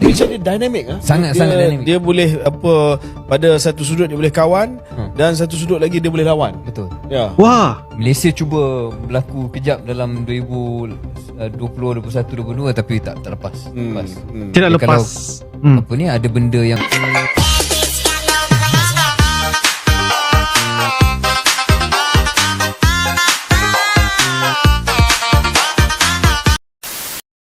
Dia macam dia dynamic ah. Sangat dynamic. Dia boleh apa, pada satu sudut dia boleh kawan, dan satu sudut lagi dia boleh lawan. Betul. Ya. Wah, Malaysia cuba berlaku kejap dalam 2020, 21, 22 tapi tak lepas. tidak Dia lepas. Apa ni, ada benda yang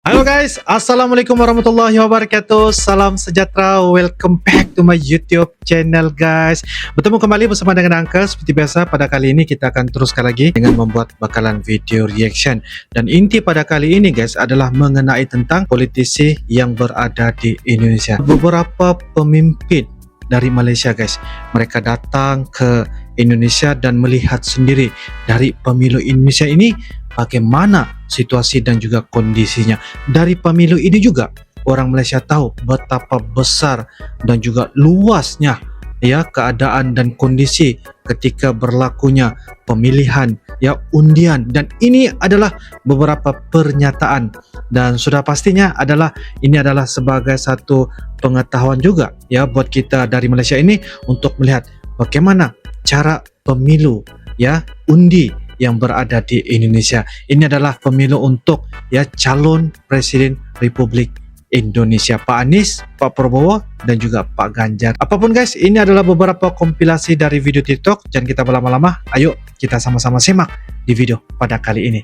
Halo guys, Assalamualaikum warahmatullahi wabarakatuh. Salam sejahtera. Welcome back to my YouTube channel guys. Bertemu kembali bersama dengan Uncle. Seperti biasa, pada kali ini kita akan teruskan lagi dengan membuat bakalan video reaction. Dan inti pada kali ini guys adalah mengenai tentang politisi yang berada di Indonesia. Beberapa pemimpin dari Malaysia guys, mereka datang ke Indonesia dan melihat sendiri dari pemilu Indonesia ini bagaimana situasi dan juga kondisinya. Dari pemilu ini juga orang Malaysia tahu betapa besar dan juga luasnya ya keadaan dan kondisi ketika berlakunya pemilihan ya undian, dan ini adalah beberapa pernyataan dan sudah pastinya adalah ini adalah sebagai satu pengetahuan juga ya buat kita dari Malaysia ini untuk melihat bagaimana cara pemilu ya undi yang berada di Indonesia. Ini adalah pemilu untuk ya calon Presiden Republik Indonesia, Pak Anies, Pak Prabowo dan juga Pak Ganjar. Apapun guys, ini adalah beberapa kompilasi dari video TikTok. Jangan kita berlama-lama. Ayo kita sama-sama simak di video pada kali ini.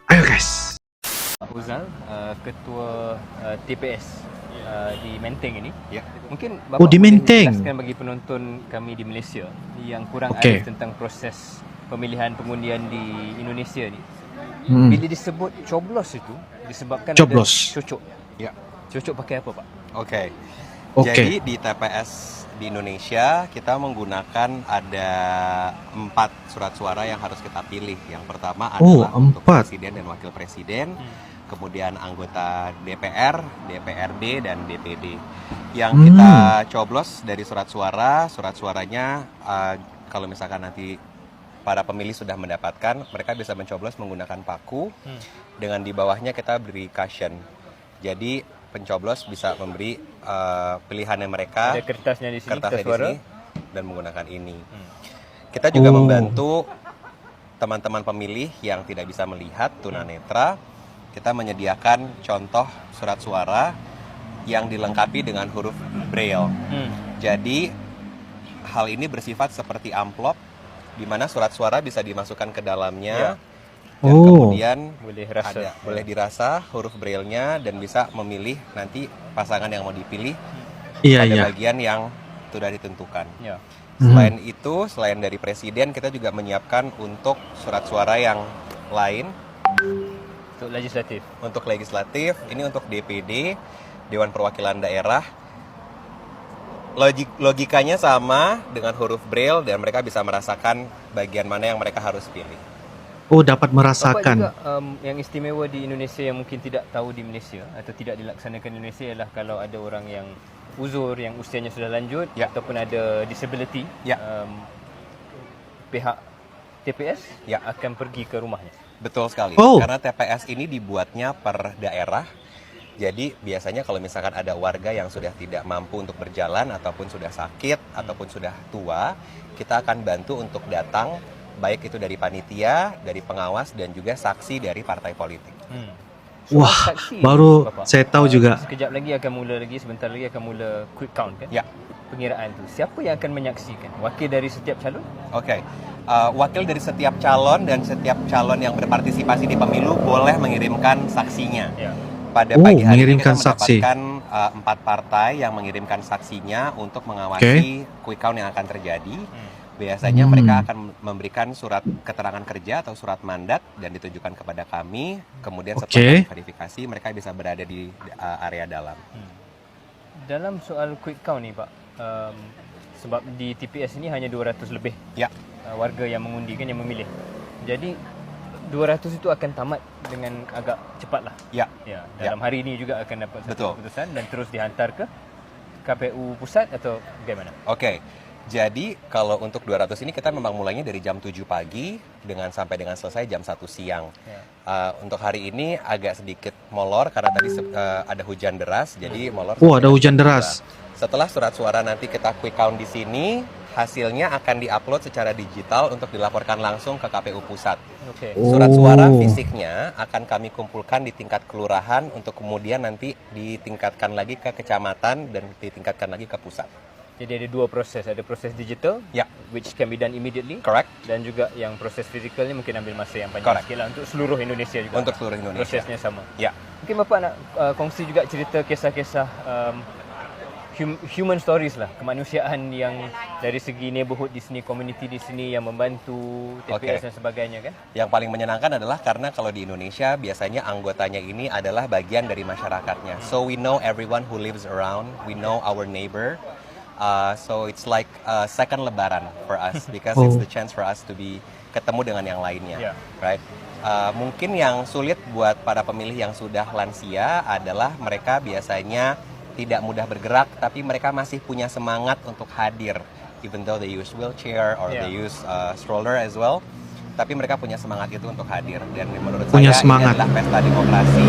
Ayo guys. Uzal, Ketua TPS di Menteng ini. Ya. Mungkin Oh, di boleh Menteng. jelaskan bagi penonton kami di Malaysia yang kurang Okey. arif tentang proses pemilihan pengundian di Indonesia ni. Bila disebut coblos itu disebabkan Coblos. ada cocok. Ya. Cocok pakai apa, Pak? Oke. Oke. Jadi di TPS di Indonesia kita menggunakan ada 4 surat suara yang harus kita pilih. Yang pertama adalah untuk 4. presiden dan wakil presiden, kemudian anggota DPR, DPRD dan DPD. Yang kita coblos dari surat suaranya kalau misalkan nanti para pemilih sudah mendapatkan, mereka bisa mencoblos menggunakan paku. Dengan di bawahnya kita beri cushion. Jadi pencoblos bisa memberi pilihannya mereka. Ada kertasnya di sini, kertasnya kertas suara. di sini, dan menggunakan ini. Kita juga membantu teman-teman pemilih yang tidak bisa melihat, tunanetra. Kita menyediakan contoh surat suara yang dilengkapi dengan huruf Braille. Jadi hal ini bersifat seperti amplop, di mana surat suara bisa dimasukkan ke dalamnya. Dan kemudian boleh dirasa huruf braille-nya dan bisa memilih nanti pasangan yang mau dipilih pada bagian yang sudah ditentukan. Ya. Selain itu, selain dari presiden, kita juga menyiapkan untuk surat suara yang lain Untuk legislatif. untuk legislatif. Ini untuk DPD, Dewan Perwakilan Daerah. Logikanya sama dengan huruf braille dan mereka bisa merasakan bagian mana yang mereka harus pilih. Oh, dapat Bapak merasakan. juga yang istimewa di Indonesia yang mungkin tidak tahu di Malaysia atau tidak dilaksanakan di Malaysia ialah kalau ada orang yang uzur, yang usianya sudah lanjut ataupun ada disability, pihak TPS akan pergi ke rumahnya. Betul sekali, Oh. karena TPS ini dibuatnya per daerah. Jadi biasanya kalau misalkan ada warga yang sudah tidak mampu untuk berjalan ataupun sudah sakit ataupun sudah tua, kita akan bantu untuk datang, baik itu dari panitia, dari pengawas dan juga saksi dari partai politik. Wah, Saksi, baru Bapak. saya tahu juga. Sekejap lagi akan mula sebentar lagi akan mula quick count kan? Ya. Pengiraan tu. Siapa yang akan menyaksikan? Wakil dari setiap calon? Oke. Wakil dari setiap calon dan setiap calon yang berpartisipasi di pemilu boleh mengirimkan saksinya. Ya. Pada pagi hari ini mengirimkan kita saksi. mendapatkan 4 partai yang mengirimkan saksinya untuk mengawasi quick count yang akan terjadi. Biasanya mereka akan memberikan surat keterangan kerja atau surat mandat dan ditujukan kepada kami. Kemudian setelah verifikasi mereka bisa berada di area dalam. Dalam soal quick count ni Pak, sebab di TPS ini hanya 200 lebih warga yang mengundi kan, yang memilih. Jadi 200 itu akan tamat dengan agak cepat lah. Dalam hari ini juga akan dapat satu keputusan dan terus dihantar ke KPU pusat atau bagaimana? Oke. Jadi kalau untuk 200 ini kita memang mulainya dari jam 7 pagi sampai dengan selesai jam 1 siang. Untuk hari ini agak sedikit molor karena tadi ada hujan deras, jadi molor. Ada hujan deras. Setelah surat suara nanti kita quick count di sini, hasilnya akan diupload secara digital untuk dilaporkan langsung ke KPU Pusat. Surat suara fisiknya akan kami kumpulkan di tingkat kelurahan untuk kemudian nanti ditingkatkan lagi ke kecamatan dan ditingkatkan lagi ke pusat. Jadi ada dua proses, ada proses digital, which can be done immediately, correct, dan juga yang proses physicalnya mungkin ambil masa yang panjang sikit lah untuk seluruh Indonesia juga. Untuk seluruh Indonesia. Prosesnya sama. Ya. Mungkin Bapak nak kongsi juga cerita kisah-kisah human stories lah, kemanusiaan yang dari segi neighborhood di sini, community di sini yang membantu TPS dan sebagainya kan? Yang paling menyenangkan adalah karena kalau di Indonesia biasanya anggotanya ini adalah bagian dari masyarakatnya. So we know everyone who lives around, we know our neighbor. So it's like second lebaran for us because it's the chance for us to be ketemu dengan yang lainnya, right? Mungkin yang sulit buat para pemilih yang sudah lansia adalah mereka biasanya tidak mudah bergerak, tapi mereka masih punya semangat untuk hadir, even though they use wheelchair or they use stroller as well. Tapi mereka punya semangat itu untuk hadir, dan menurut saya ini adalah pesta demokrasi.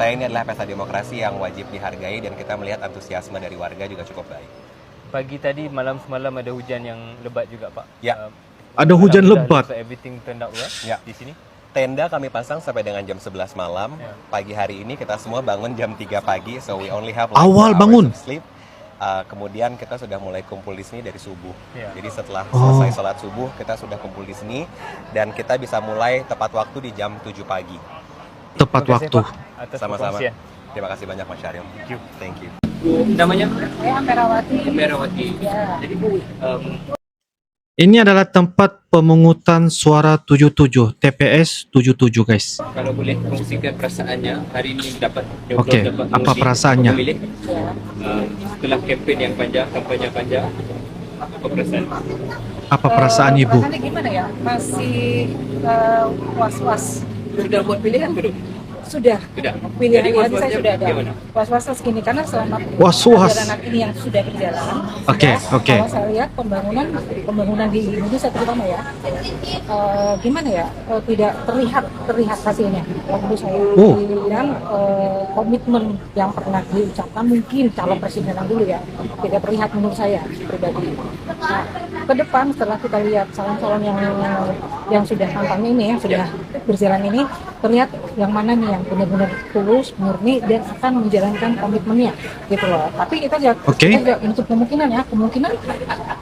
Saya ini adalah pesta demokrasi yang wajib dihargai dan kita melihat antusiasme dari warga juga cukup baik. Pagi tadi, malam semalam ada hujan yang lebat juga Pak. Ya. Ada hujan lebat. Everything turned out well di sini. Tenda kami pasang sampai dengan jam 11 malam. Pagi hari ini kita semua bangun jam 3 pagi, so we only have awal bangun sleep. Kemudian kita sudah mulai kumpul di sini dari subuh. Jadi setelah selesai sholat subuh kita sudah kumpul di sini dan kita bisa mulai tepat waktu di jam 7 pagi. Tepat waktu. Sama-sama. Terima kasih banyak Mas Syaril. Thank you. Namanya? Saya Amperawati. Amperawati. Ya. Jadi ini adalah tempat pemungutan suara 77, TPS 77 guys. kalau boleh kongsikan perasaannya hari ini dapat apa perasaannya? Setelah kempen yang panjang, kampanye panjang, apa perasaan? Apa perasaan Ibu? Perasaannya gimana ya? Masih was-was. Sudah buat pilihan belum? Sudah. Pilihan Jadi tadi saya sudah ada. gimana? Was-was segini karena selama Was-was. perjalanan ini yang sudah berjalan. Oke. Kalau saya lihat pembangunan di Indonesia terutama ya, gimana ya? Tidak terlihat hasilnya. Menurut saya. Dan komitmen yang pernah diucapkan mungkin calon presiden yang dulu ya tidak terlihat menurut saya pribadi. Nah, ke depan setelah kita lihat calon-calon yang sudah tampaknya ini yang sudah berjalan ini terlihat yang mana nih yang benar-benar tulus, murni dan akan menjalankan komitmennya gitu loh. Tapi kita juga untuk kemungkinan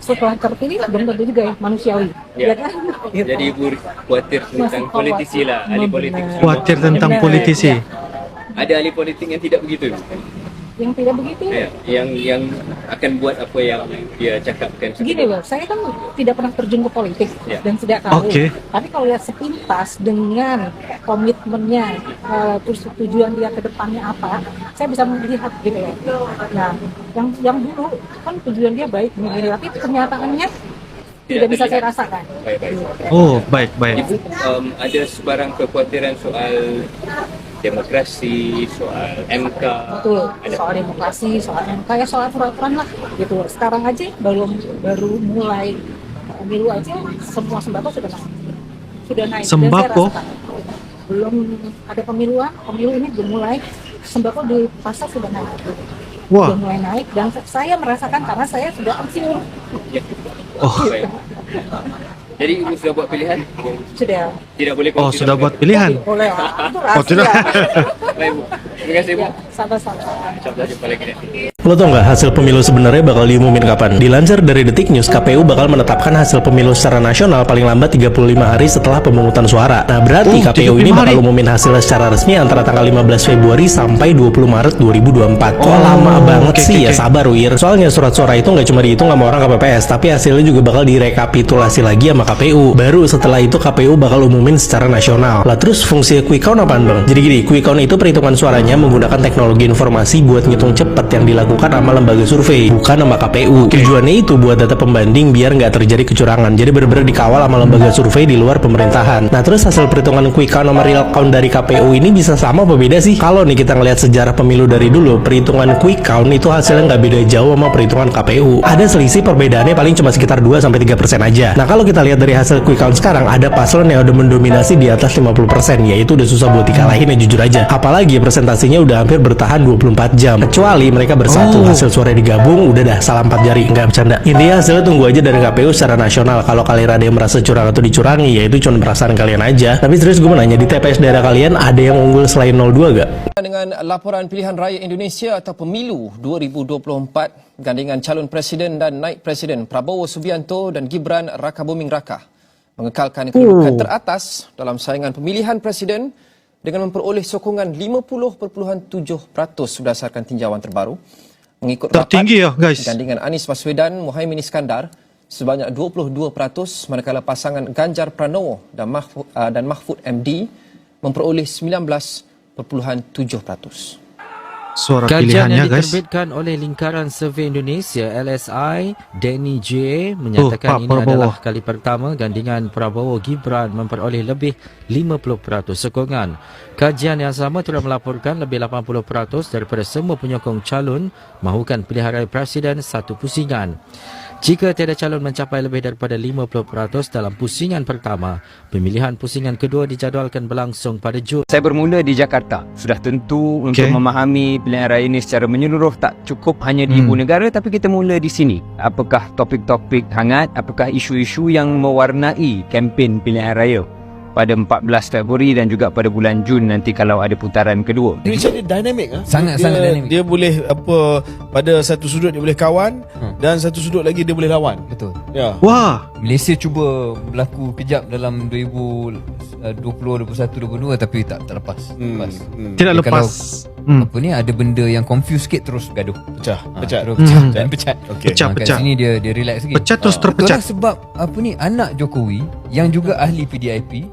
setelah terpilih belum tentu juga ya manusiawi. Ya kan? Gitu. Jadi Ibu khawatir tentang politisi lah, ahli politik. Khawatir tentang politisi. Ada ahli politik yang tidak begitu. Yang tidak begitu. Yang akan buat apa yang dia cakapkan. Gini loh, saya kan tidak pernah terjun ke politik dan tidak tahu. Tapi kalau lihat sepintas dengan komitmennya, terus tujuan dia ke depannya apa, saya bisa melihat gitu ya. Nah, yang dulu kan tujuan dia baik, tapi kenyataannya tidak bisa saya rasakan. Baik. Ibu, ada sebarang kekhawatiran soal demokrasi, soal MK. Betul, soal demokrasi, soal MK ya soal peraturan lah gitu. Sekarang aja baru mulai pemilu aja semua sembako sudah naik. Sembako? Belum ada pemilu ini belum mulai, sembako di pasar sudah naik. Wah. Sudah mulai naik dan saya merasakan karena saya sudah pensiun. Jadi Ibu sudah buat pilihan? Sudah. Tidak boleh sudah buat pilihan? Boleh. Itu rahasia. Tidak. Baik, Bu. Terima kasih, Bu. Sama-sama. Sampai jumpa lagi. Lo tau nggak hasil pemilu sebenarnya bakal diumumin kapan? Dilansir dari Detik News, KPU bakal menetapkan hasil pemilu secara nasional paling lambat 35 hari setelah pemungutan suara. Nah berarti KPU ini bakal umumin hasilnya secara resmi antara tanggal 15 Februari sampai 20 Maret 2024. Kok lama banget sih? Ya sabar Wir. Soalnya surat suara itu nggak cuma dihitung sama orang KPPS, tapi hasilnya juga bakal direkapitulasi lagi sama KPU. Baru setelah itu KPU bakal umumin secara nasional. Lah terus fungsi quick count apaan bang? Jadi gini, quick count itu perhitungan suaranya menggunakan teknologi informasi buat ngitung cepat yang dilakukan dilakukan sama lembaga survei, bukan sama KPU. Tujuannya itu buat data pembanding biar nggak terjadi kecurangan. Jadi benar-benar dikawal sama lembaga survei di luar pemerintahan. Nah terus hasil perhitungan quick count sama real count dari KPU ini bisa sama apa beda sih? Kalau nih kita ngelihat sejarah pemilu dari dulu, perhitungan quick count itu hasilnya nggak beda jauh sama perhitungan KPU. Ada selisih, perbedaannya paling cuma sekitar 2-3% aja. Nah kalau kita lihat dari hasil quick count sekarang, ada paslon yang udah mendominasi di atas 50%, yaitu udah susah buat dikalahin ya jujur aja. Apalagi presentasinya udah hampir bertahan 24 jam. Kecuali mereka bersatu, hasil suara digabung, udah dah salah 4 jari, nggak bercanda. Intinya hasilnya tunggu aja dari KPU secara nasional. Kalau kalian ada yang merasa curang atau dicurangi, ya itu cuma perasaan kalian aja. Tapi serius gue mau nanya, di TPS daerah kalian ada yang unggul selain 02 gak? Dengan laporan pilihan raya Indonesia atau pemilu 2024, gandingan calon presiden dan naib presiden Prabowo Subianto dan Gibran Rakabuming Raka mengekalkan kedudukan teratas dalam saingan pemilihan presiden dengan memperoleh sokongan 50.7% berdasarkan tinjauan terbaru. Mengikut Tertinggi ya guys. gandingan Anies Baswedan Muhaimin Iskandar sebanyak 22%, manakala pasangan Ganjar Pranowo dan Mahfud MD memperoleh 19.7%. Suara Kajian pilihannya yang guys. diterbitkan oleh Lingkaran Survei Indonesia LSI, Danny J menyatakan Pak ini Prabowo. adalah kali pertama gandingan Prabowo Gibran memperoleh lebih 50% sokongan. Kajian yang sama telah melaporkan lebih 80% daripada semua penyokong calon mahukan pilihan raya presiden satu pusingan. Jika tiada calon mencapai lebih daripada 50% dalam pusingan pertama, pemilihan pusingan kedua dijadualkan berlangsung pada Jun. Saya bermula di Jakarta. Sudah tentu untuk memahami pilihan raya ini secara menyeluruh tak cukup hanya di ibu negara, tapi kita mula di sini. Apakah topik-topik hangat, apakah isu-isu yang mewarnai kempen pilihan raya pada 14 Februari dan juga pada bulan Jun nanti kalau ada putaran kedua. Indonesia dia dynamic ah. Sangat-sangat dynamic. Dia boleh apa, pada satu sudut dia boleh kawan dan satu sudut lagi dia boleh lawan. Betul. Ya. Wah, Malaysia cuba berlaku kejap dalam 2020, 21, 22 tapi tak terlepas. tidak Dia lepas. Apa ni, ada benda yang confuse sikit terus gaduh. Pecah. Terus pecah dan pecah. Okey. Pecah, Kat pecah. sini dia relax sikit. Pecah terus terpecah. Itulah sebab apa ni, anak Jokowi yang juga ahli PDIP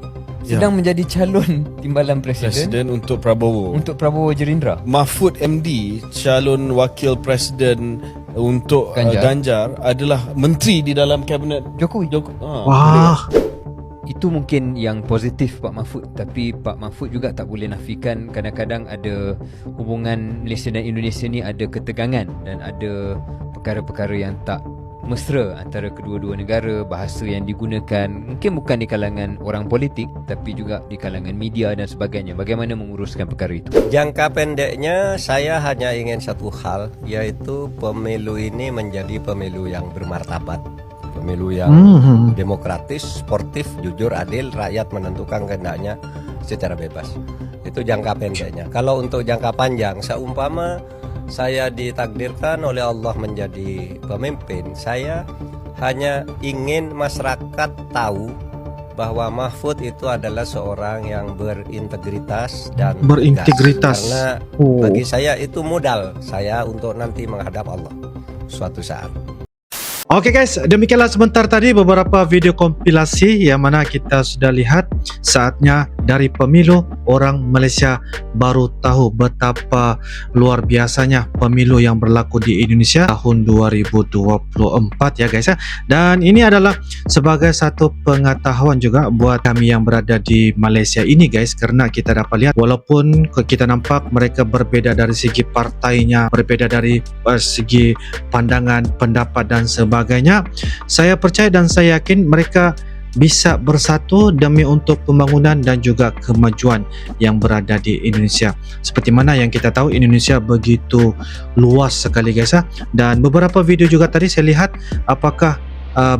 sedang menjadi calon timbalan presiden Untuk Prabowo. untuk Prabowo Gerindra. Mahfud MD, calon wakil presiden untuk Ganjar adalah menteri di dalam kabinet Jokowi. Wah, Itu mungkin yang positif Pak Mahfud, tapi Pak Mahfud juga tak boleh nafikan kadang-kadang ada hubungan Malaysia dan Indonesia ni ada ketegangan dan ada perkara-perkara yang tak mesra antara kedua-dua negara. Bahasa yang digunakan mungkin bukan di kalangan orang politik tapi juga di kalangan media dan sebagainya. Bagaimana menguruskan perkara itu? Jangka pendeknya saya hanya ingin satu hal, yaitu pemilu ini menjadi pemilu yang bermartabat, pemilu yang demokratis, sportif, jujur, adil, rakyat menentukan kehendaknya secara bebas. Itu jangka pendeknya. Kalau untuk jangka panjang, seumpama saya ditakdirkan oleh Allah menjadi pemimpin, saya hanya ingin masyarakat tahu bahwa Mahfud itu adalah seorang yang berintegritas dan Berintegritas. tegas. Karena bagi saya itu modal saya untuk nanti menghadap Allah suatu saat. Oke guys, demikianlah sebentar tadi beberapa video kompilasi yang mana kita sudah lihat. Saatnya dari pemilu, orang Malaysia baru tahu betapa luar biasanya pemilu yang berlaku di Indonesia tahun 2024 ya guys ya. Dan ini adalah sebagai satu pengetahuan juga buat kami yang berada di Malaysia ini guys, karena kita dapat lihat walaupun kita nampak mereka berbeda dari segi partainya, berbeda dari segi pandangan, pendapat dan sebagainya, saya percaya dan saya yakin mereka bisa bersatu demi untuk pembangunan dan juga kemajuan yang berada di Indonesia. Seperti mana yang kita tahu, Indonesia begitu luas sekali guys ya. Dan beberapa video juga tadi saya lihat, apakah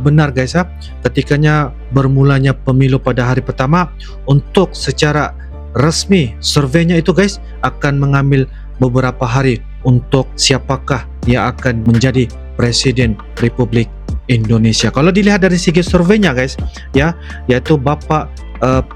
benar guys ya, ketikanya bermulanya pemilu pada hari pertama, untuk secara resmi surveinya itu guys akan mengambil beberapa hari untuk siapakah yang akan menjadi Presiden Republik Indonesia. Kalau dilihat dari segi surveinya guys ya, yaitu Bapak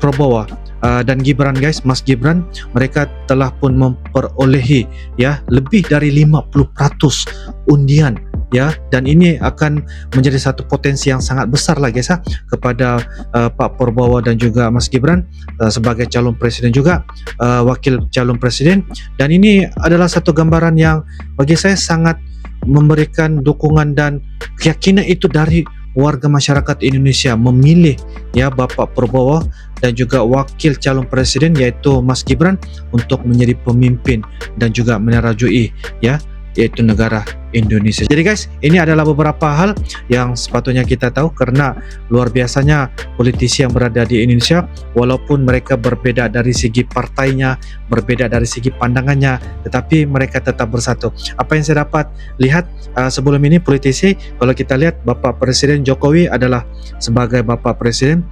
Prabowo dan Gibran guys, Mas Gibran, mereka telah pun memperolehi ya lebih dari 50% undian ya, dan ini akan menjadi satu potensi yang sangat besar lah guys kepada Pak Prabowo dan juga Mas Gibran sebagai calon presiden juga, wakil calon presiden. Dan ini adalah satu gambaran yang bagi saya sangat memberikan dukungan dan keyakinan itu dari warga masyarakat Indonesia memilih ya Bapak Prabowo dan juga wakil calon presiden yaitu Mas Gibran untuk menjadi pemimpin dan juga menerajui ya yaitu negara Indonesia. Jadi guys, ini adalah beberapa hal yang sepatutnya kita tahu karena luar biasanya politisi yang berada di Indonesia walaupun mereka berbeda dari segi partainya, berbeda dari segi pandangannya, tetapi mereka tetap bersatu. Apa yang saya dapat lihat sebelum ini politisi, kalau kita lihat Bapak Presiden Jokowi adalah sebagai Bapak Presiden,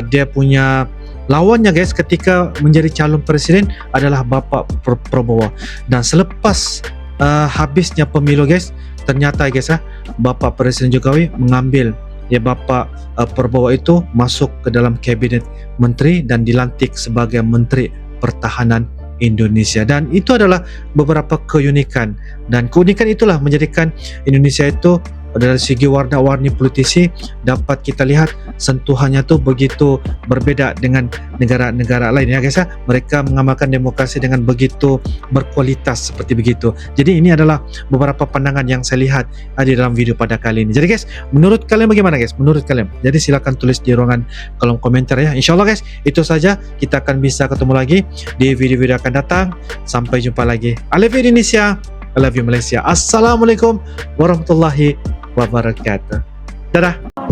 dia punya lawannya guys ketika menjadi calon presiden adalah Bapak Prabowo. Dan selepas habisnya pemilu guys, ternyata guys Bapak Presiden Jokowi mengambil ya Bapak Prabowo itu masuk ke dalam kabinet menteri dan dilantik sebagai Menteri Pertahanan Indonesia. Dan itu adalah beberapa keunikan, dan keunikan itulah menjadikan Indonesia itu dari segi warna-warni politisi dapat kita lihat sentuhannya tuh begitu berbeda dengan negara-negara lain ya guys mereka mengamalkan demokrasi dengan begitu berkualitas seperti begitu. Jadi ini adalah beberapa pandangan yang saya lihat di dalam video pada kali ini. Jadi guys, menurut kalian bagaimana guys? Menurut kalian? Jadi silakan tulis di ruangan kolom komentar ya. Insyaallah guys, itu saja, kita akan bisa ketemu lagi di video-video akan datang. Sampai jumpa lagi. I love you Indonesia, I love you Malaysia. Assalamualaikum warahmatullahi wabarakatuh. Dadah.